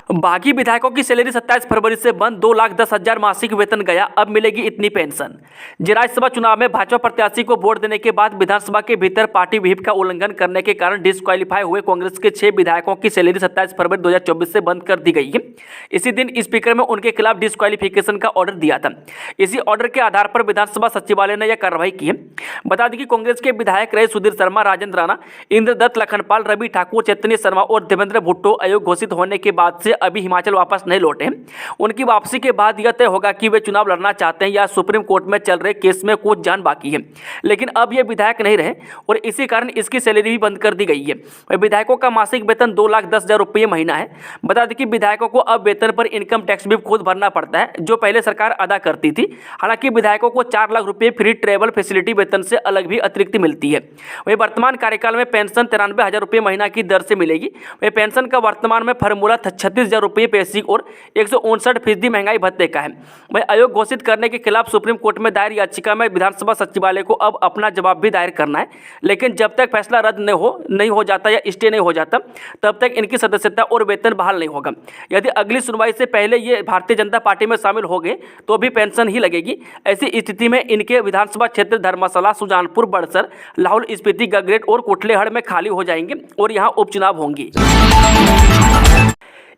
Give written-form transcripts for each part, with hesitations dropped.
बागी विधायकों की सैलरी 27 फरवरी से बंद। 2,10,000 मासिक वेतन गया, अब मिलेगी इतनी पेंशन। राज्यसभा चुनाव में भाजपा प्रत्याशी को वोट देने के बाद विधानसभा के भीतर पार्टी व्हिप का उल्लंघन करने के कारण डिस्क्वालीफाई हुए कांग्रेस के 6 विधायकों की सैलरी 27 फरवरी 2024 से बंद कर दी गई है। इसी दिन स्पीकर ने उनके खिलाफ डिस्क्वालीफिकेशन का ऑर्डर दिया था। इसी ऑर्डर के आधार पर विधानसभा सचिवालय ने यह कार्रवाई की है। बता दें कि कांग्रेस के विधायक रहे सुधीर शर्मा, राजेंद्र राणा, इंद्रदत्त लखनपाल, रवि ठाकुर, चैतन्य शर्मा और देवेंद्र भुट्टो अयोग्य घोषित होने के बाद से अभी हिमाचल वापस नहीं लौटे हैं। उनकी वापसी के बाद यह तय होगा कि वे चुनाव लड़ना चाहते हैं या सुप्रीम कोर्ट में चल रहे केस में कुछ जान बाकी है। लेकिन अब ये विधायक नहीं रहे और इसी कारण इसकी सैलरी भी बंद कर दी गई है। विधायकों का मासिक वेतन 2,10,000 रुपये महीना है। बता दें कि विधायकों को अब वेतन पर इनकम टैक्स भी खुद भरना पड़ता है, जो पहले सरकार अदा करती थी। हालांकि विधायकों को 4 लाख रुपये फ्री ट्रेवल फैसिलिटी वेतन से अलग भी अतिरिक्त मिलती है। वही वर्तमान कार्यकाल में पेंशन 93,000 रुपये महीना की दर से मिलेगी। वही पेंशन का वर्तमान में फार्मूला 36,000 रुपये बेसिक और 159% महंगाई भत्ते का है। वही अयोग्य घोषित करने के खिलाफ सुप्रीम कोर्ट में दायर याचिका में विधानसभा सचिवालय को अब अपना जवाब भी दायर करना है। लेकिन जब तक फैसला रद्द नहीं हो जाता या स्टे नहीं हो जाता, तब तक इनकी सदस्यता और वेतन बहाल नहीं होगा। यदि अगली सुनवाई से पहले ये भारतीय जनता पार्टी में शामिल हो गए तो भी पेंशन ही लगेगी। ऐसी स्थिति में इनके विधानसभा क्षेत्र धर्मशाला, सुजानपुर, बड़सर, लाहौल स्पीति, गगरेट और कुटलेहड़ में खाली हो जाएंगे और यहाँ उपचुनाव होंगे।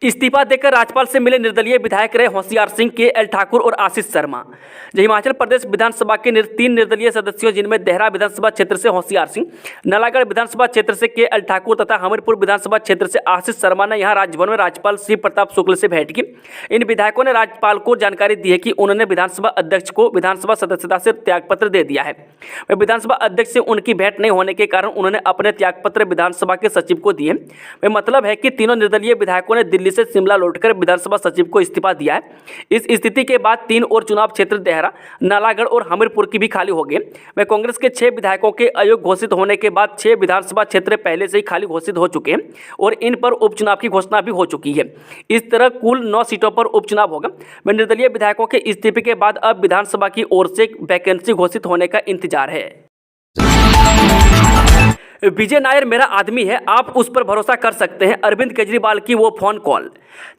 इस्तीफा देकर राज्यपाल से मिले निर्दलीय विधायक रहे होशियार सिंह, के.एल. ठाकुर और आशीष शर्मा। हिमाचल प्रदेश विधानसभा के 3 निर्दलीय सदस्यों, जिनमें देहरा विधानसभा क्षेत्र से होशियार सिंह, नालागढ़ विधानसभा क्षेत्र से के.एल. ठाकुर तथा हमीरपुर विधानसभा क्षेत्र से आशीष शर्मा ने यहां राजभवन में राज्यपाल शिव प्रताप शुक्ल से भेंट की। इन विधायकों ने राज्यपाल को जानकारी दी है कि उन्होंने विधानसभा अध्यक्ष को विधानसभा सदस्यता से त्यागपत्र दे दिया है। विधानसभा अध्यक्ष से उनकी भेंट नहीं होने के कारण उन्होंने अपने त्यागपत्र विधानसभा के सचिव को दिए। मतलब है कि तीनों निर्दलीय विधायकों ने दिल्ली से शिमला लौटकर विधानसभा सचिव को इस्तीफा दिया है। इस स्थिति के बाद 3 और चुनाव क्षेत्र देहरा, नालागढ़ और हमीरपुर की भी खाली हो गए। वह कांग्रेस के 6 विधायकों के अयोग्य घोषित होने के बाद 6 विधानसभा क्षेत्र पहले से ही खाली घोषित हो चुके हैं और इन पर उपचुनाव की घोषणा भी हो चुकी है। इस तरह कुल 9 सीटों पर उपचुनाव होगा। वह निर्दलीय विधायकों के इस्तीफे के बाद अब विधानसभा की ओर से वैकेंसी घोषित होने का इंतजार है। विजय नायर मेरा आदमी है, आप उस पर भरोसा कर सकते हैं। अरविंद केजरीवाल की वो फोन कॉल।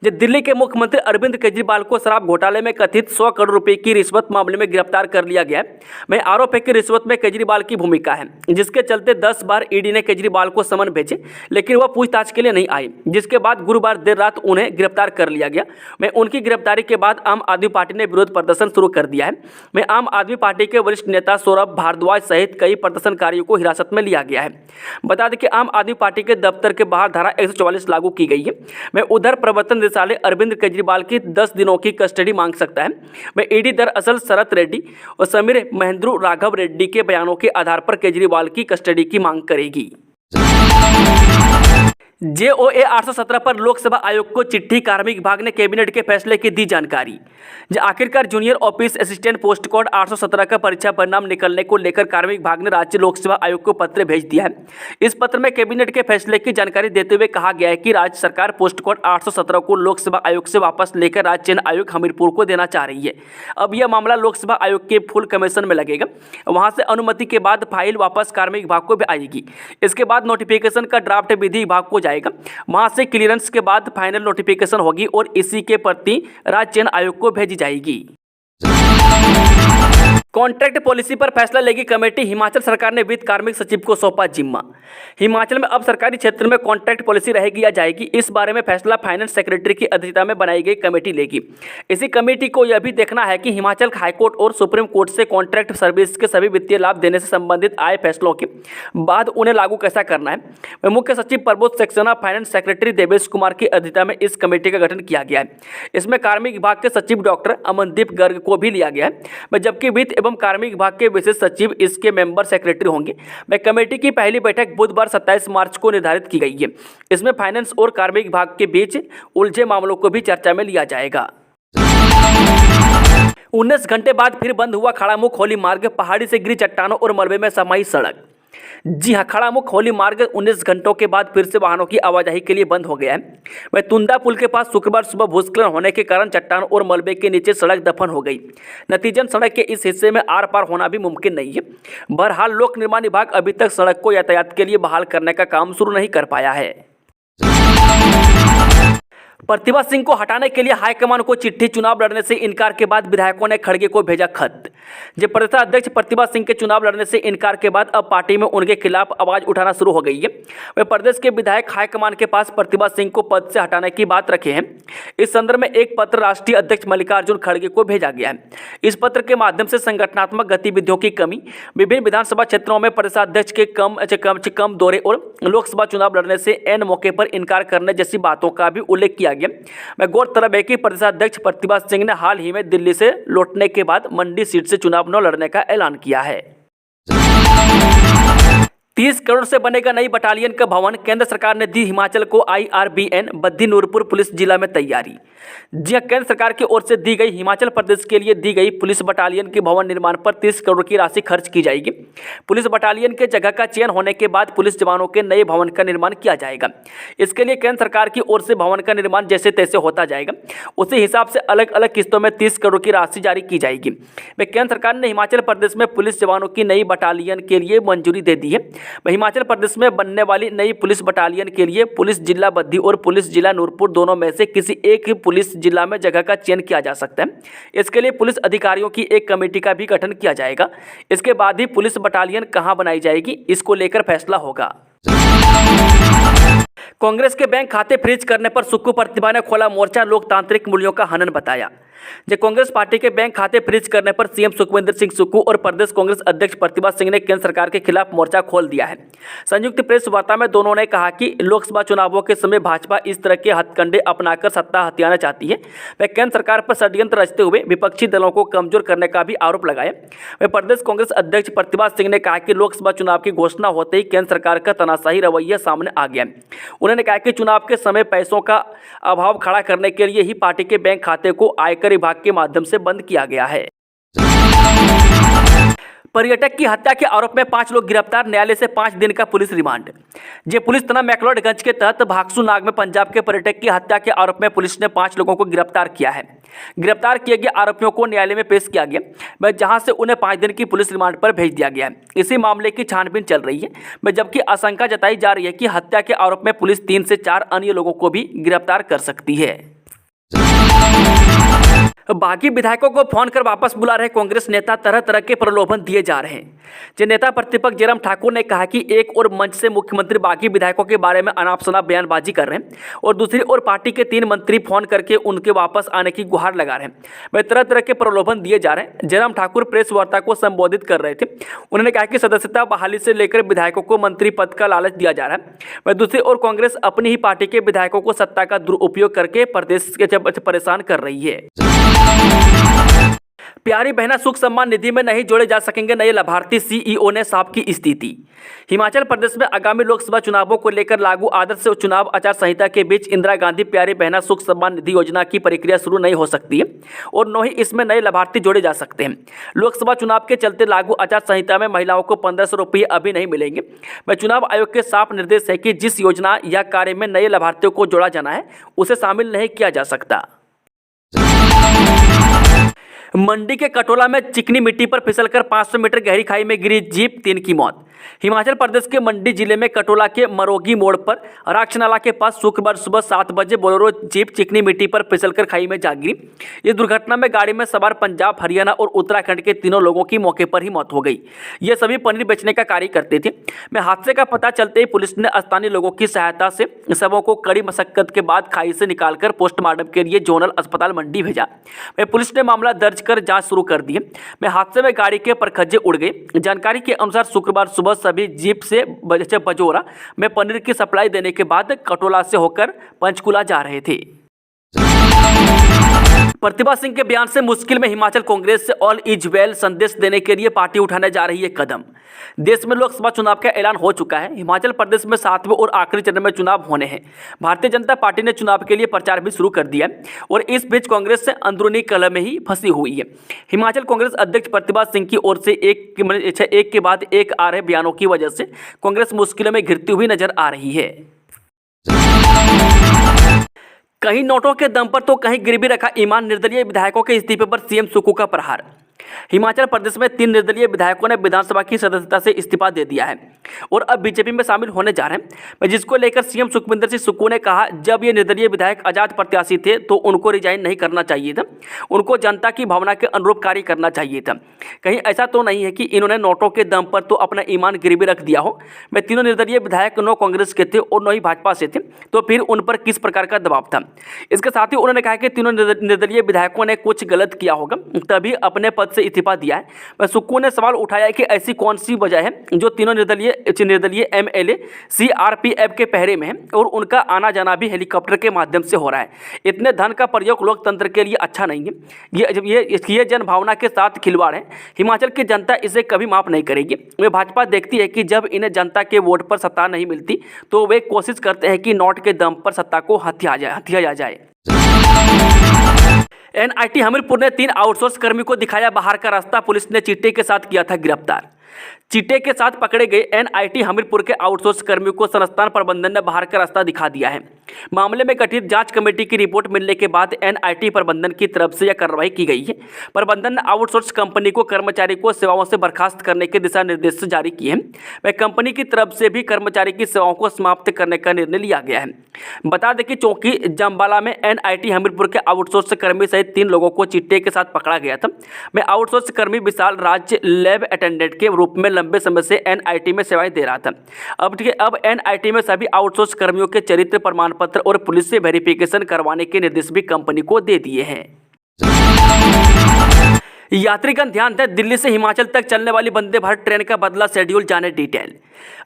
दिल्ली के मुख्यमंत्री अरविंद केजरीवाल को शराब घोटाले में कथित 100 करोड़ रुपए की रिश्वत मामले में गिरफ्तार कर लिया गया है। मैं आरोप है कि रिश्वत में केजरीवाल की भूमिका है, जिसके चलते 10 बार ईडी ने केजरीवाल को समन भेजे, लेकिन वह पूछताछ के लिए नहीं आई, जिसके बाद गुरुवार देर रात उन्हें गिरफ्तार कर लिया गया। मैं उनकी गिरफ्तारी के बाद आम आदमी पार्टी ने विरोध प्रदर्शन शुरू कर दिया है। मैं आम आदमी पार्टी के वरिष्ठ नेता सौरभ भारद्वाज सहित कई प्रदर्शनकारियों को हिरासत में लिया गया है। बता दें कि आम आदमी पार्टी के दफ्तर के बाहर धारा 144 लागू की गई है। मैं उधर प्रवर्तन निदेशालय अरविंद केजरीवाल की 10 दिनों की कस्टडी मांग सकता है। मैं ईडी दरअसल शरत रेड्डी और समीर महेंद्रू राघव रेड्डी के बयानों के आधार पर केजरीवाल की कस्टडी की मांग करेगी। JOA 817 पर लोकसेवा आयोग को चिट्ठी, कार्मिक विभाग ने कैबिनेट के फैसले की दी जानकारी। आखिरकार junior office assistant post code 817 का परीक्षा परिणाम निकलने को लेकर कार्मिक विभाग ने राज्य लोकसेवा आयोग को पत्र भेज दिया है। इस पत्र में कैबिनेट के फैसले की जानकारी देते हुए कहा गया है कि राज्य सरकार पोस्ट कोड 817 को लोकसेवा आयोग से वापस लेकर राज्य चयन आयोग हमीरपुर को देना चाह रही है। अब यह मामला लोकसेवा आयोग के फुल कमीशन में लगेगा। वहां से अनुमति के बाद फाइल वापस कार्मिक विभाग को भी आएगी। इसके बाद नोटिफिकेशन का ड्राफ्ट विधि विभाग को जाएगा। वहां से क्लियरेंस के बाद फाइनल नोटिफिकेशन होगी और इसी के प्रति राज्य चयन आयोग को भेजी जाएगी। कॉन्ट्रैक्ट पॉलिसी पर फैसला लेगी कमेटी। हिमाचल सरकार ने वित्त कार्मिक सचिव को सौंपा जिम्मा। हिमाचल में अब सरकारी क्षेत्र में कॉन्ट्रैक्ट पॉलिसी रहेगी या जाएगी, इस बारे में फैसला फाइनेंस सेक्रेटरी की अध्यक्षता में बनाई गई कमेटी लेगी। इसी कमेटी को यह भी देखना है कि हिमाचल हाईकोर्ट और सुप्रीम कोर्ट से कॉन्ट्रैक्ट सर्विस के सभी वित्तीय लाभ देने से संबंधित आए फैसलों के बाद उन्हें लागू कैसा करना है। मुख्य सचिव प्रबोध सक्सेना, फाइनेंस सेक्रेटरी देवेश कुमार की अध्यक्षता में इस कमेटी का गठन किया गया है। इसमें कार्मिक विभाग के सचिव डॉक्टर अमनदीप गर्ग को भी लिया गया है, जबकि वित्त एवं कार्मिक विभाग के विशेष सचिव इसके मेंबर सेक्रेटरी होंगे। कमेटी की पहली बैठक बुधवार 27 मार्च को निर्धारित की गई है। इसमें फाइनेंस और कार्मिक विभाग के बीच उलझे मामलों को भी चर्चा में लिया जाएगा। 19 घंटे बाद फिर बंद हुआ खड़ामुख होली मार्ग। पहाड़ी से गिरी चट्टानों और मलबे में समाई सड़क। जी हां, खड़ामुख होली मार्ग 19 घंटों के बाद फिर से वाहनों की आवाजाही के लिए बंद हो गया है। वह तुंदा पुल के पास शुक्रवार सुबह भूस्खलन होने के कारण चट्टान और मलबे के नीचे सड़क दफन हो गई। नतीजन सड़क के इस हिस्से में आर पार होना भी मुमकिन नहीं है। बहरहाल लोक निर्माण विभाग अभी तक सड़क को यातायात के लिए बहाल करने का काम शुरू नहीं कर पाया है। प्रतिभा सिंह को हटाने के लिए हाईकमान को चिट्ठी, चुनाव लड़ने से इनकार के बाद विधायकों ने खड़गे को भेजा खत। जब प्रदेश अध्यक्ष प्रतिभा सिंह के चुनाव लड़ने से इनकार के बाद अब पार्टी में उनके खिलाफ आवाज उठाना शुरू हो गई है। वे प्रदेश के विधायक हाईकमान के पास प्रतिभा सिंह को पद से हटाने की बात रखे हैं। इस संदर्भ में एक पत्र राष्ट्रीय अध्यक्ष मल्लिकार्जुन खड़गे को भेजा गया है। इस पत्र के माध्यम से संगठनात्मक गतिविधियों की कमी, विभिन्न विधानसभा क्षेत्रों में प्रदेशाध्यक्ष के कम दौरे और लोकसभा चुनाव लड़ने से एन मौके पर इनकार करने जैसी बातों का भी उल्लेख किया गया। मैं गौरतलब है कि प्रदेशाध्यक्ष प्रतिभा सिंह ने हाल ही में दिल्ली से लौटने के बाद मंडी सीट से चुनाव न लड़ने का ऐलान किया है। 30 करोड़ से बनेगा नई बटालियन का भवन, केंद्र सरकार ने दी हिमाचल को IRBN बद्दी नूरपुर पुलिस जिला में तैयारी। जी हां, केंद्र सरकार की ओर से दी गई हिमाचल प्रदेश के लिए दी गई पुलिस बटालियन के भवन निर्माण पर 30 करोड़ की राशि खर्च की जाएगी। पुलिस बटालियन के जगह का चयन होने के बाद पुलिस जवानों के नए भवन का निर्माण किया जाएगा। इसके लिए केंद्र सरकार की ओर से भवन का निर्माण जैसे तैसे होता जाएगा, उसी हिसाब से अलग अलग किस्तों में 30 करोड़ की राशि जारी की जाएगी। केंद्र सरकार ने हिमाचल प्रदेश में पुलिस जवानों की नई बटालियन के लिए मंजूरी दे दी है। हिमाचल प्रदेश में बनने वाली नई पुलिस बटालियन के लिए पुलिस जिला बद्दी और पुलिस जिला नूरपुर दोनों में से किसी एक पुलिस जिला में जगह का चयन किया जा सकता है। इसके लिए पुलिस अधिकारियों की एक कमेटी का भी गठन किया जाएगा। इसके बाद ही पुलिस बटालियन कहां बनाई जाएगी, इसको लेकर फैसला होगा। कांग्रेस के बैंक खाते फ्रीज करने पर सुक्खू प्रतिभा ने खोला मोर्चा, लोकतांत्रिक मूल्यों का हनन बताया। जब कांग्रेस पार्टी के बैंक खाते फ्रीज करने पर सीएम सुखविंदर सिंह सुक्खू और प्रदेश कांग्रेस अध्यक्ष प्रतिभा सिंह ने केंद्र सरकार के खिलाफ मोर्चा खोल दिया है। संयुक्त प्रेस वार्ता में दोनों ने कहा कि लोकसभा चुनावों के समय भाजपा इस तरह के हथकंडे अपनाकर सत्ता हथियाना चाहती है। वह केंद्र सरकार पर षड्यंत्र रचते हुए विपक्षी दलों को कमजोर करने का भी आरोप लगाया। वह प्रदेश कांग्रेस अध्यक्ष प्रतिभा सिंह ने कहा कि लोकसभा चुनाव की घोषणा होते ही केंद्र सरकार का तानाशाही रवैया सामने आ गया। उन्होंने कहा कि चुनाव के समय पैसों का अभाव खड़ा करने के लिए ही पार्टी के बैंक खाते को आयकर विभाग के माध्यम से बंद किया गया है। पर्यटक की हत्या के आरोप में 5 लोग गिरफ्तार, न्यायालय से 5 दिन का पुलिस रिमांड। जे पुलिस थाना मैक्लोडगंज के तहत भागसू नाग में पंजाब के पर्यटक की हत्या के आरोप में पुलिस ने 5 लोगों को गिरफ्तार किया है। गिरफ्तार किए गए आरोपियों को न्यायालय में पेश किया गया, जहां से उन्हें 5 दिन की पुलिस रिमांड पर भेज दिया गया है। इसी मामले की छानबीन चल रही है, जबकि आशंका जताई जा रही है कि हत्या के आरोप में पुलिस 3 से 4 अन्य लोगों को भी गिरफ्तार कर सकती है। बागी विधायकों को फोन कर वापस बुला रहे कांग्रेस नेता, तरह तरह के प्रलोभन दिए जा रहे हैं। जो नेता प्रतिपक्ष जयराम ठाकुर ने कहा कि एक और मंच से मुख्यमंत्री बागी विधायकों के बारे में अनाप शनाप बयानबाजी कर रहे हैं और दूसरी ओर पार्टी के 3 मंत्री फोन करके उनके वापस आने की गुहार लगा रहे हैं। वह तरह तरह के प्रलोभन दिए जा रहे हैं। जयराम ठाकुर प्रेस वार्ता को संबोधित कर रहे थे। उन्होंने कहा कि सदस्यता बहाली से लेकर विधायकों को मंत्री पद का लालच दिया जा रहा है। वह दूसरी ओर कांग्रेस अपनी ही पार्टी के विधायकों को सत्ता का दुरुपयोग करके प्रदेश के परेशान कर रही है। प्यारी बहना सुख सम्मान निधि में नहीं जोड़े जा सकेंगे नए लाभार्थी, सीईओ ने साफ की स्थिति। हिमाचल प्रदेश में आगामी लोकसभा चुनावों को लेकर लागू आदर्श चुनाव आचार संहिता के बीच इंदिरा गांधी प्यारी बहना सुख सम्मान निधि योजना की प्रक्रिया शुरू नहीं हो सकती है और न ही इसमें नए लाभार्थी जोड़े जा सकते हैं। लोकसभा चुनाव के चलते लागू आचार संहिता में महिलाओं को 1500 रुपये अभी नहीं मिलेंगे। वह चुनाव आयोग के साफ निर्देश है कि जिस योजना या कार्य में नए लाभार्थियों को जोड़ा जाना है उसे शामिल नहीं किया जा सकता। मंडी के कटोला में चिकनी मिट्टी पर फिसलकर 500 मीटर गहरी खाई में गिरी जीप, 3 की मौत। हिमाचल प्रदेश के मंडी जिले में कटोला के मरोगी मोड़ पर राक्षनाला के पास शुक्रवार सुबह 7 बजे बोलेरो जीप चिकनी मिट्टी पर फिसलकर खाई में जा गिरी। इस दुर्घटना में गाड़ी में सवार पंजाब, हरियाणा और उत्तराखंड के 3 लोगों की मौके पर ही मौत हो गई। ये सभी पनीर बेचने का कार्य करते थे। हादसे का पता चलते ही पुलिस ने स्थानीय लोगों की सहायता से शवों को कड़ी मशक्कत के बाद खाई से निकालकर पोस्टमार्टम के लिए जोनल अस्पताल मंडी भेजा। पुलिस ने मामला दर्ज कर जांच शुरू कर दी है। हादसे में गाड़ी के परखच्चे उड़ गए। जानकारी के अनुसार शुक्रवार सुबह सभी जीप से बजोरा में पनीर की सप्लाई देने के बाद कटोला से होकर पंचकुला जा रहे थे। प्रतिभा सिंह के बयान से मुश्किल में हिमाचल कांग्रेस से ऑल इज वेल संदेश देने के लिए पार्टी उठाने जा रही है कदम। देश में लोकसभा चुनाव का ऐलान हो चुका है। हिमाचल प्रदेश में 7वें और आखिरी चरण में चुनाव होने हैं। भारतीय जनता पार्टी ने चुनाव के लिए प्रचार भी शुरू कर दिया है और इस बीच कांग्रेस से अंदरूनी कलह में ही फंसी हुई है। हिमाचल कांग्रेस अध्यक्ष प्रतिभा सिंह की ओर से एक के बाद एक आ रहे बयानों की वजह से कांग्रेस मुश्किलों में घिरती हुई नजर आ रही है। कहीं नोटों के दम पर तो कहीं गिरवी रखा ईमान, निर्दलीय विधायकों के इस्तीफे पर सीएम सुक्खू का प्रहार। हिमाचल प्रदेश में 3 निर्दलीय विधायकों ने विधानसभा की सदस्यता से इस्तीफा दे दिया है और अब बीजेपी में शामिल होने जा रहे हैं, जिसको लेकर सीएम सुखविंदर सिंह सुक्खू ने कहा, जब ये निर्दलीय विधायक आजाद प्रत्याशी थे तो उनको रिजाइन नहीं करना चाहिए था, उनको जनता की भावना के अनुरूप कार्य करना चाहिए था। कहीं ऐसा तो नहीं है कि इन्होंने नोटों के दम पर तो अपना ईमान गिरवी रख दिया हो। मैं तीनों निर्दलीय विधायक न कांग्रेस के थे और न ही भाजपा से थे, तो फिर उन पर किस प्रकार का दबाव था। इसके साथ ही उन्होंने कहा कि तीनों निर्दलीय विधायकों ने कुछ गलत किया होगा तभी अपने पद से इस्तीफा दिया है। वह सुक्खू ने सवाल उठाया कि ऐसी कौन सी वजह है जो तीनों निर्दलीय एमएलए सीआरपीएफ के पहरे में है और उनका आना जाना भी हेलीकॉप्टर के माध्यम से हो रहा है। इतने धन का प्रयोग लोकतंत्र के लिए अच्छा नहीं है। ये जनभावना के साथ खिलवाड़ है। हिमाचल की जनता इसे कभी माफ नहीं करेगी। वे भाजपा देखती है कि जब इन्हें जनता के वोट पर सत्ता नहीं मिलती तो वे कोशिश करते हैं कि नोट के दम पर सत्ता को हथिया जाए। एनआईटी हमीरपुर ने 3 आउटसोर्स कर्मी को दिखाया बाहर का रास्ता, पुलिस ने चिट्टे के साथ किया था गिरफ्तार। चिट्टे के साथ पकड़े गए एनआईटी हमीरपुर के आउटसोर्स कर्मियों को संस्थान प्रबंधन ने बाहर का रास्ता दिखा दिया है। मामले में गठित जांच कमेटी की रिपोर्ट मिलने के बाद एनआईटी प्रबंधन की तरफ से यह कार्रवाई की गई है। प्रबंधन ने आउटसोर्स कंपनी को कर्मचारी को सेवाओं से बर्खास्त करने के दिशा निर्देश जारी किए हैं। वह कंपनी की तरफ से भी कर्मचारी की सेवाओं को समाप्त करने का निर्णय लिया गया है। बता दें कि चौकी जम्बाला में एनआईटी हमीरपुर के आउटसोर्स कर्मी सहित 3 लोगों को चिट्टे के साथ पकड़ा गया था। मैं आउटसोर्स कर्मी विशाल राज्य लैब अटेंडेंट के रूप में लंबे समय से एनआईटी में सेवाएं दे रहा था। अब एनआईटी में सभी आउटसोर्स कर्मियों के चरित्र प्रमाण पत्र और पुलिस से वेरिफिकेशन करवाने के निर्देश भी कंपनी को दे दिए हैं। यात्रीगण ध्यान दें, दिल्ली से हिमाचल तक चलने वाली वंदे भारत ट्रेन का बदला शेड्यूल, जाने डिटेल।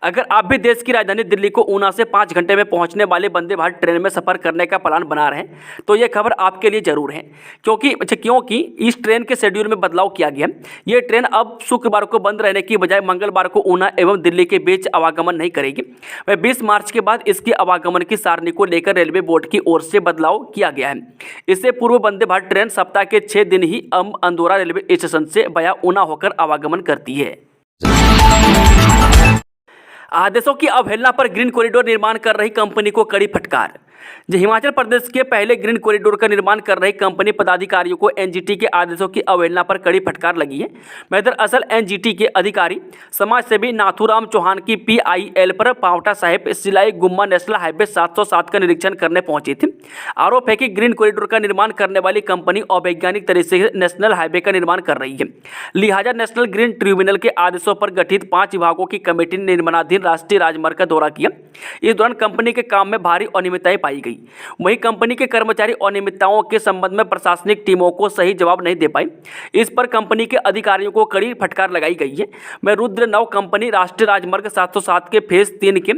अगर आप भी देश की राजधानी दिल्ली को ऊना से 5 घंटे में पहुंचने वाले वंदे भारत ट्रेन में सफर करने का प्लान बना रहे हैं तो ये खबर आपके लिए जरूर है, क्योंकि इस ट्रेन के शेड्यूल में बदलाव किया गया है। ये ट्रेन अब शुक्रवार को बंद रहने की बजाय मंगलवार को ऊना एवं दिल्ली के बीच आवागमन नहीं करेगी। वह 20 मार्च के बाद इसकी आवागमन की सारणी को लेकर रेलवे बोर्ड की ओर से बदलाव किया गया है। इससे पूर्व वंदे भारत ट्रेन सप्ताह के 6 दिन ही अंदौरा रेलवे स्टेशन से वया ऊना होकर आवागमन करती है। आदेशों की अवहेलना पर ग्रीन कॉरिडोर निर्माण कर रही कंपनी को कड़ी फटकार। हिमाचल प्रदेश के पहले ग्रीन कॉरिडोर का निर्माण कर रही कंपनी पदाधिकारियों को एनजीटी के आदेशों की अवहेलना पर कड़ी फटकार लगी है। दरअसल एनजीटी के अधिकारी समाजसेवी नाथूराम चौहान की पीआईएल पर पावटा साहिब सिलाई गुम्मा नेशनल हाईवे 707 का निरीक्षण करने पहुंचे थे। आरोप है कि ग्रीन कॉरिडोर का निर्माण करने वाली कंपनी अवैज्ञानिक तरीके से नेशनल हाईवे का निर्माण कर रही है। लिहाजा नेशनल ग्रीन ट्रिब्यूनल के आदेशों पर गठित 5 विभागों की कमेटी ने निर्माणाधीन राष्ट्रीय राजमार्ग का दौरा किया। इस दौरान कंपनी के काम में भारी अनियमितताएं पाई गई। वहीं कंपनी के कर्मचारी अनियमितताओं के संबंध में प्रशासनिक टीमों को सही जवाब नहीं दे पाई। इस पर कंपनी के अधिकारियों को कड़ी फटकार लगाई गई है। रुद्र नव कंपनी राष्ट्रीय राजमार्ग 707 के फेज 3 के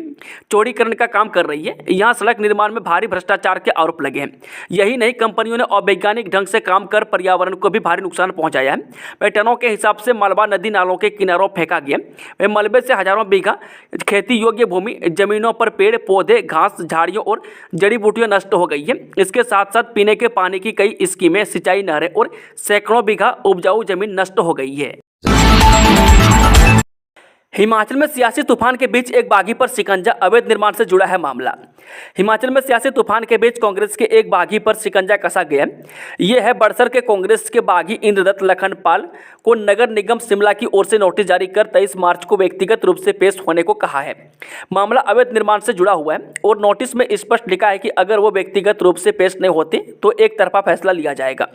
चौड़ीकरण का काम कर रही है। यहां सड़क निर्माण में भारी भ्रष्टाचार के आरोप लगे हैं। यही नहीं, कंपनियों ने अवैज्ञानिक ढंग से काम कर पर्यावरण को भी भारी नुकसान पहुंचाया है। टनों के हिसाब से मलबा नदी नालों के किनारों फेंका गया। मलबे से हजारों बीघा खेती योग्य भूमि, जमीनों पर पेड़ पौधे, घास, झाड़ियों और जड़ी बूटियां नष्ट हो गई है। इसके साथ साथ पीने के पानी की कई स्कीमें, सिंचाई नहरें और सैकड़ों बीघा उपजाऊ जमीन नष्ट हो गई है। हिमाचल में सियासी तूफान के बीच एक बागी पर शिकंजा, अवैध निर्माण से जुड़ा है मामला। हिमाचल में सियासी तूफान के बीच कांग्रेस के एक बागी पर शिकंजा कसा गया। यह है बड़सर के कांग्रेस के बागी इंद्रदत्त लखनपाल को नगर निगम शिमला की ओर से नोटिस जारी कर 23 मार्च को व्यक्तिगत रूप से पेश होने को कहा है। मामला अवैध निर्माण से जुड़ा हुआ है और नोटिस में स्पष्ट लिखा है कि अगर वो व्यक्तिगत रूप से पेश नहीं होते तो एक तरफा फैसला लिया जाएगा।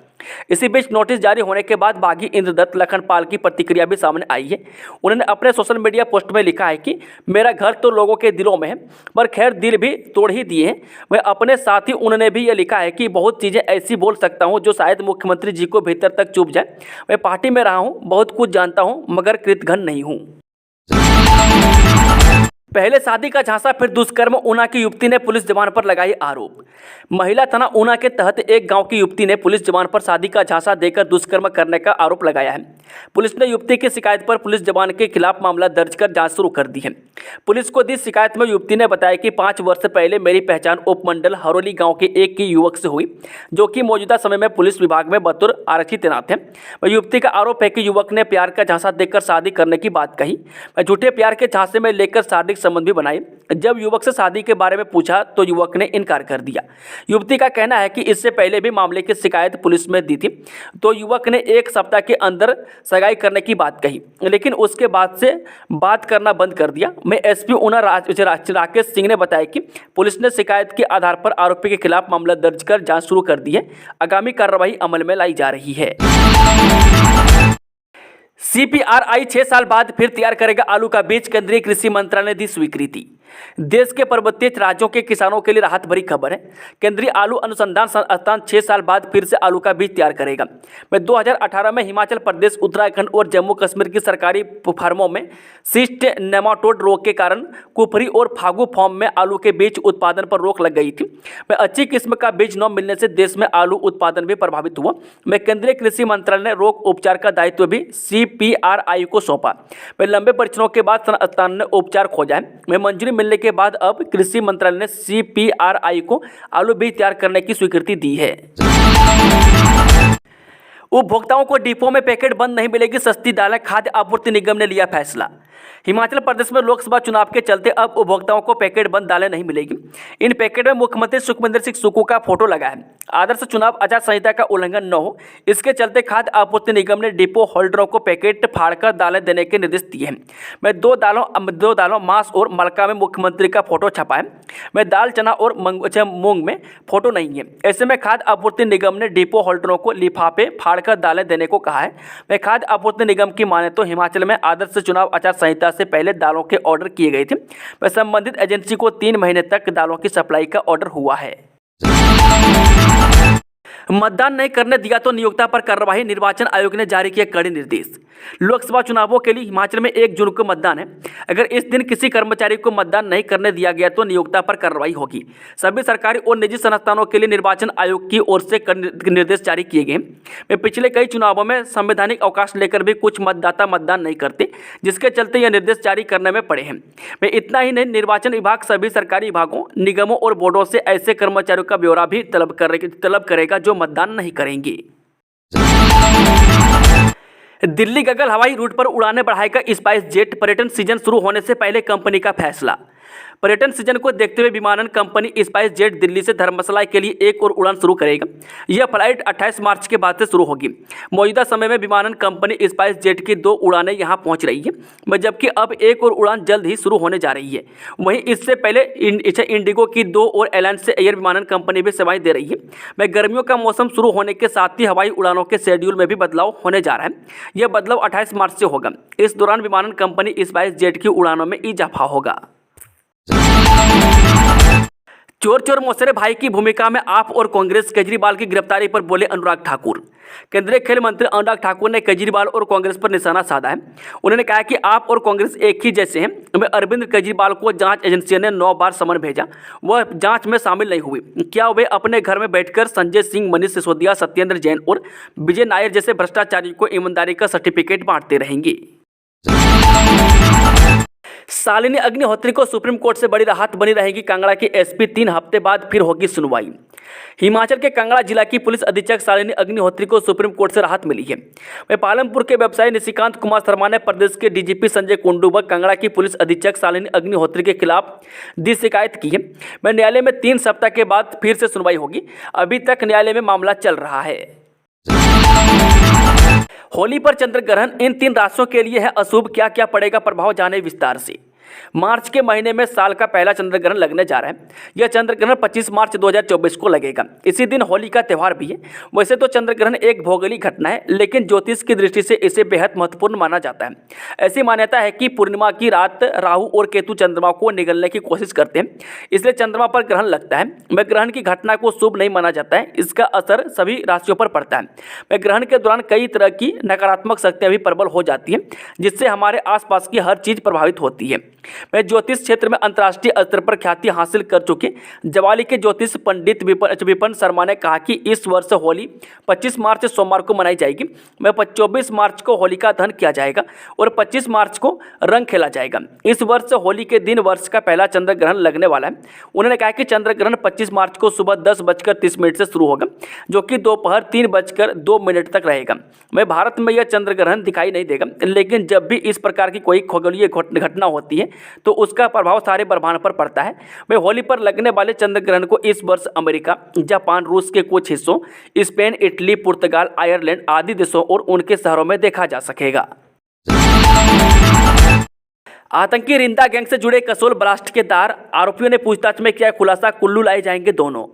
इसी बीच नोटिस जारी होने के बाद बागी इंद्रदत्त लखनपाल की प्रतिक्रिया भी सामने आई है। उन्होंने अपने सोशल मीडिया पोस्ट में लिखा है कि मेरा घर तो लोगों के दिलों में है, पर खैर दिल भी तोड़ ही दिए हैं। वह अपने साथ ही उन्होंने भी यह लिखा है कि बहुत चीज़ें ऐसी बोल सकता हूं जो शायद मुख्यमंत्री जी को भीतर तक चुभ जाए। मैं पार्टी में रहा हूं, बहुत कुछ जानता हूं, मगर कृतघ्न नहीं हूं। पहले शादी का झांसा फिर दुष्कर्म, ऊना की युवती ने पुलिस जवान पर लगाई आरोप। महिला थाना ऊना के तहत एक गांव की युवती ने पुलिस जवान पर शादी का झांसा देकर दुष्कर्म करने का आरोप लगाया है। पुलिस ने युवती की शिकायत पर पुलिस जवान के खिलाफ मामला दर्ज कर जांच शुरू कर दी है। पुलिस को दी शिकायत में युवती ने बताया कि 5 वर्ष पहले मेरी पहचान उपमंडल हरोली गाँव के एक की युवक से हुई, जो कि मौजूदा समय में पुलिस विभाग में बतौर आरक्षी तैनात है। युवती का आरोप है कि युवक ने प्यार का झांसा देकर शादी करने की बात कही। झूठे प्यार के झांसे में लेकर शारीरिक संबंध भी बनाए। जब युवक से शादी के बारे में पूछा तो युवक ने इनकार कर दिया। युवती का कहना है कि इससे पहले भी मामले की शिकायत पुलिस में दी थी, तो युवक ने 1 सप्ताह के अंदर सगाई करने की बात कही, लेकिन उसके बाद से बात करना बंद कर दिया। मैं एसपी ऊना राकेश सिंह ने बताया कि पुलिस ने शिकायत के आधार पर आरोपी के खिलाफ मामला दर्ज कर जांच शुरू कर दी है। आगामी कार्रवाई अमल में लाई जा रही है। CPRI 6 साल बाद फिर तैयार करेगा आलू का बीज, केंद्रीय कृषि मंत्रालय ने दी स्वीकृति। देश के पर्वतीय राज्यों के किसानों के लिए राहत भरी खबर है। केंद्रीय आलू अनुसंधान संस्थान 6 साल बाद फिर से आलू का बीज तैयार करेगा। 2018 में हिमाचल प्रदेश, उत्तराखंड और जम्मू कश्मीर की सरकारी फार्मों में सिस्ट नेमाटोड रोग के कारण कुफरी और फागू फॉर्म में आलू के बीज उत्पादन पर रोक लग गई थी। अच्छी किस्म का बीज न मिलने से देश में आलू उत्पादन भी प्रभावित हुआ। केंद्रीय कृषि मंत्रालय ने रोग उपचार का दायित्व भी CPRI को सौंपा। लंबे परीक्षणों के बाद संस्थान ने उपचार खोजा है। मंजूरी मिलने के बाद अब कृषि मंत्रालय ने CPRI को आलू बीज तैयार करने की स्वीकृति दी है। उपभोक्ताओं को डिपो में पैकेट बंद नहीं मिलेगी, सस्ती दालें, खाद्य आपूर्ति निगम ने लिया फैसला। हिमाचल प्रदेश में लोकसभा चुनाव के चलते अब उपभोक्ताओं को पैकेट बंद दालें नहीं मिलेगी। इन पैकेट में मुख्यमंत्री सुखविंदर सिंह सुक्खू का फोटो लगा है। आदर्श चुनाव आचार संहिता का उल्लंघन न हो, इसके चलते खाद्य आपूर्ति निगम ने डिपो होल्डरों को पैकेट फाड़कर दालें देने के निर्देश दिए हैं। दो दालों मांस और मलका में मुख्यमंत्री का फोटो छपा है। दाल, चना और मूंग में फोटो नहीं है। ऐसे में खाद्य आपूर्ति निगम ने डिपो होल्डरों को लिफाफे फाड़कर दालें देने को कहा है। खाद्य आपूर्ति निगम की माने तो हिमाचल में आदर्श चुनाव आचार संहिता से पहले दालों के ऑर्डर किए गए थे। संबंधित एजेंसी को 3 महीने तक दालों की सप्लाई का ऑर्डर हुआ है। मतदान नहीं करने दिया तो नियोक्ता पर कार्रवाई, निर्वाचन आयोग ने जारी किए कड़े निर्देश। लोकसभा चुनावों के लिए हिमाचल में 1 जून को मतदान है। अगर इस दिन किसी कर्मचारी को मतदान नहीं करने दिया गया तो नियोक्ता पर कार्रवाई होगी। सभी सरकारी और निजी संस्थानों के लिए निर्वाचन आयोग की ओर से निर्देश जारी किए गए। पिछले कई चुनावों में संवैधानिक अवकाश लेकर भी कुछ मतदाता मतदान नहीं करते, जिसके चलते यह निर्देश जारी करने में पड़े हैं। इतना ही नहीं, निर्वाचन विभाग सभी सरकारी विभागों, निगमों और बोर्डों से ऐसे कर्मचारियों का ब्यौरा भी तलब करेगा जो मतदान नहीं करेंगे। दिल्ली गगन हवाई रूट पर उड़ानें बढ़ाएगा स्पाइस जेट, पर्यटन सीजन शुरू होने से पहले कंपनी का फैसला। पर्यटन सीजन को देखते हुए विमानन कंपनी स्पाइस जेट दिल्ली से धर्मशाला के लिए एक और उड़ान शुरू करेगा। यह फ्लाइट 28 मार्च के बाद से शुरू होगी। मौजूदा समय में विमानन कंपनी स्पाइस जेट की 2 उड़ानें यहां पहुंच रही है, जबकि अब एक और उड़ान जल्द ही शुरू होने जा रही है। वहीं इससे पहले इंडिगो की 2 और एलायंस एयर विमानन कंपनी भी सेवाएं दे रही है। गर्मियों का मौसम शुरू होने के साथ ही हवाई उड़ानों के शेड्यूल में भी बदलाव होने जा रहा है। यह बदलाव 28 मार्च से होगा। इस दौरान विमानन कंपनी स्पाइस जेट की उड़ानों में इजाफा होगा। चोर मौसेरे भाई की भूमिका में आप और कांग्रेस, केजरीवाल की गिरफ्तारी पर बोले अनुराग ठाकुर। केंद्रीय खेल मंत्री अनुराग ठाकुर ने केजरीवाल और कांग्रेस पर निशाना साधा है। उन्होंने कहा कि आप और कांग्रेस एक ही जैसे हैं। अरविंद केजरीवाल को जांच एजेंसियों ने 9 बार समन भेजा, वह जांच में शामिल नहीं हुई। क्या वे अपने घर में बैठकर संजय सिंह, मनीष सिसोदिया, सत्येंद्र जैन और विजय नायर जैसे भ्रष्टाचारियों को ईमानदारी का सर्टिफिकेट बांटते रहेंगे? शालिनी अग्निहोत्री को सुप्रीम कोर्ट से बड़ी राहत बनी रहेगी कांगड़ा की एसपी। 3 हफ्ते बाद फिर होगी सुनवाई। हिमाचल के कांगड़ा जिला की पुलिस अधीक्षक शालिनी अग्निहोत्री को सुप्रीम कोर्ट से राहत मिली है। पालमपुर के व्यवसायी निशिकांत कुमार शर्मा ने प्रदेश के डीजीपी संजय कुंडू व कांगड़ा की पुलिस अधीक्षक शालिनी अग्निहोत्री के खिलाफ दी शिकायत की है। न्यायालय में 3 सप्ताह के बाद फिर से सुनवाई होगी। अभी तक न्यायालय में मामला चल रहा है। होली पर चंद्र ग्रहण, इन 3 राशियों के लिए है अशुभ। क्या क्या पड़ेगा प्रभाव, जाने विस्तार से। मार्च के महीने में साल का पहला चंद्र ग्रहण लगने जा रहा है। यह चंद्र ग्रहण 25 मार्च 2024 को लगेगा। इसी दिन होली का त्यौहार भी है। वैसे तो चंद्र ग्रहण एक भौगोलिक घटना है, लेकिन ज्योतिष की दृष्टि से इसे बेहद महत्वपूर्ण माना जाता है। ऐसी मान्यता है कि पूर्णिमा की रात राहु और केतु चंद्रमा को निगलने की कोशिश करते हैं, इसलिए चंद्रमा पर ग्रहण लगता है। ग्रहण की घटना को शुभ नहीं माना जाता है। इसका असर सभी राशियों पर पड़ता है। ग्रहण के दौरान कई तरह की नकारात्मक शक्तियां भी प्रबल हो जाती हैं, जिससे हमारे आसपास की हर चीज प्रभावित होती है। ज्योतिष क्षेत्र में अंतर्राष्ट्रीय स्तर पर ख्याति हासिल कर चुके जवाली के ज्योतिष पंडित विपिन शर्मा ने कहा कि इस वर्ष होली 25 मार्च सोमवार को मनाई जाएगी। 24 मार्च को होलिका दहन किया जाएगा और 25 मार्च को रंग खेला जाएगा। इस वर्ष होली के दिन वर्ष का पहला चंद्र ग्रहण लगने वाला है। उन्होंने कहा कि चंद्र ग्रहण 25 मार्च को सुबह 10:30 से शुरू होगा, जो कि दोपहर 3:02 तक रहेगा। भारत में यह चंद्र ग्रहण दिखाई नहीं देगा, लेकिन जब भी इस प्रकार की कोई खगोलीय घटना होती है तो उसका प्रभाव सारे ब्रह्मांड पर पड़ता है। वह होली पर लगने वाले चंद्र ग्रहण को इस वर्ष अमेरिका, जापान, रूस के कुछ हिस्सों, स्पेन, इटली, पुर्तगाल, आयरलैंड आदि देशों और उनके शहरों में देखा जा सकेगा। आतंकी रिंदा गैंग से जुड़े कसोल ब्लास्ट के तार आरोपियों ने पूछताछ में किया खुलासा, कुल्लू लाए जाएंगे दोनों।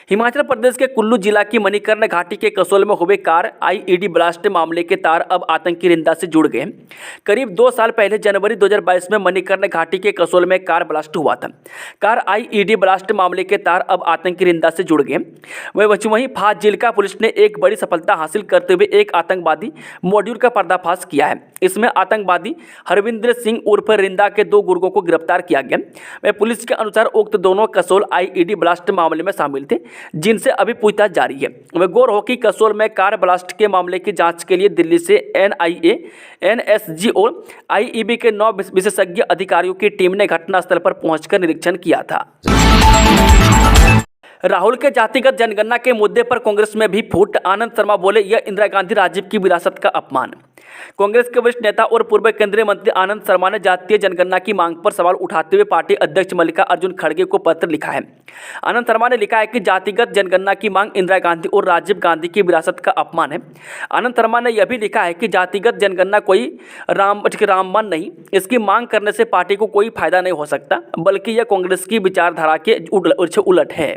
हिमाचल प्रदेश के कुल्लू जिला की मणिकर्ण घाटी के कसोल में हुए कार आईईडी ब्लास्ट मामले के तार अब आतंकी रिंदा से जुड़ गए। करीब 2 साल पहले जनवरी 2022 में मणिकर्ण घाटी के कसोल में कार ब्लास्ट हुआ था। कार आईईडी ब्लास्ट मामले के तार अब आतंकी रिंदा से जुड़ गए। वहीं फाजिल्का पुलिस ने एक बड़ी सफलता हासिल करते हुए एक आतंकवादी मॉड्यूल का पर्दाफाश किया है। इसमें आतंकवादी हरविंदर सिंह उर्फ रिंदा के 2 गुर्गों को गिरफ्तार किया गया। वह पुलिस के अनुसार उक्त दोनों कसोल आईईडी ब्लास्ट मामले में शामिल थे, जिनसे अभी पूछताछ जारी है। वह गौर हो कि कसोल में कार ब्लास्ट के मामले की जांच के लिए दिल्ली से एनआईए, एनएसजी और आईईबी के 9 विशेषज्ञ अधिकारियों की टीम ने घटनास्थल पर पहुंचकर निरीक्षण किया था। राहुल के जातिगत जनगणना के मुद्दे पर कांग्रेस में भी फूट, आनंद शर्मा बोले यह इंदिरा गांधी राजीव की विरासत का अपमान। कांग्रेस के वरिष्ठ नेता और पूर्व केंद्रीय मंत्री आनंद शर्मा ने जातीय जनगणना की मांग पर सवाल उठाते हुए पार्टी अध्यक्ष मल्लिकार्जुन खड़गे को पत्र लिखा है। आनंद शर्मा ने लिखा है कि जातिगत जनगणना की मांग इंदिरा गांधी और राजीव गांधी की विरासत का अपमान है। आनंद शर्मा ने यह भी लिखा है कि जातिगत जनगणना कोई रामबाण नहीं, इसकी मांग करने से पार्टी को कोई फायदा नहीं हो सकता, बल्कि यह कांग्रेस की विचारधारा के उलट है।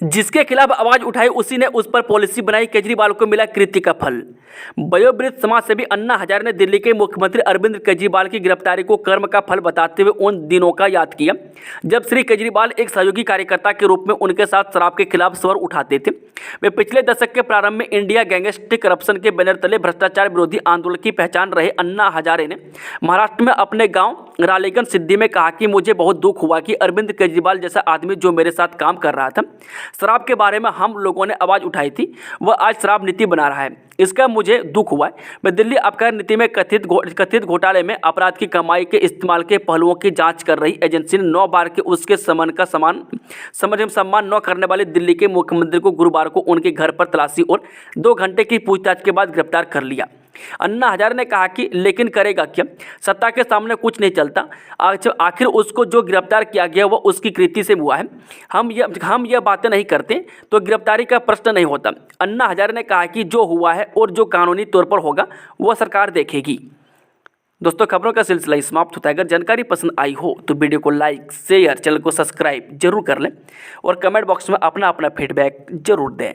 जिसके खिलाफ आवाज उठाई उसी ने उस पर पॉलिसी बनाई, केजरीवाल को मिला कृत्य का फल। वयोवृद्ध समाजसेवी अन्ना हजारे ने दिल्ली के मुख्यमंत्री अरविंद केजरीवाल की गिरफ्तारी को कर्म का फल बताते हुए उन दिनों का याद किया जब श्री केजरीवाल एक सहयोगी कार्यकर्ता के रूप में उनके साथ शराब के खिलाफ स्वर उठाते थे। वे पिछले दशक के प्रारंभ में इंडिया गैंगस्टर करप्शन के बैनर तले भ्रष्टाचार विरोधी आंदोलन की पहचान रहे अन्ना हजारे ने महाराष्ट्र में अपने गाँव रालेगन सिद्धि में कहा कि मुझे बहुत दुख हुआ कि अरविंद केजरीवाल जैसा आदमी जो मेरे साथ काम कर रहा था, शराब के बारे में हम लोगों ने आवाज़ उठाई थी, वह आज शराब नीति बना रहा है। इसका मुझे दुख हुआ है। मैं दिल्ली आबकारी नीति में कथित घोटाले में अपराध की कमाई के इस्तेमाल के पहलुओं की जांच कर रही एजेंसी ने 9 बार के उसके सम्मान न करने वाले दिल्ली के मुख्यमंत्री को गुरुवार को उनके घर पर तलाशी और 2 घंटे की पूछताछ के बाद गिरफ्तार कर लिया। अन्ना हजारे ने कहा कि लेकिन करेगा क्या, सत्ता के सामने कुछ नहीं चलता। आखिर उसको जो गिरफ्तार किया गया वह उसकी कृति से हुआ है। हम यह बातें नहीं करते तो गिरफ्तारी का प्रश्न नहीं होता। अन्ना हजारे ने कहा कि जो हुआ है और जो कानूनी तौर पर होगा वह सरकार देखेगी। दोस्तों, खबरों का सिलसिला समाप्त होता है। अगर जानकारी पसंद आई हो तो वीडियो को लाइक, शेयर, चैनल को सब्सक्राइब जरूर कर लें और कमेंट बॉक्स में अपना फीडबैक जरूर दें।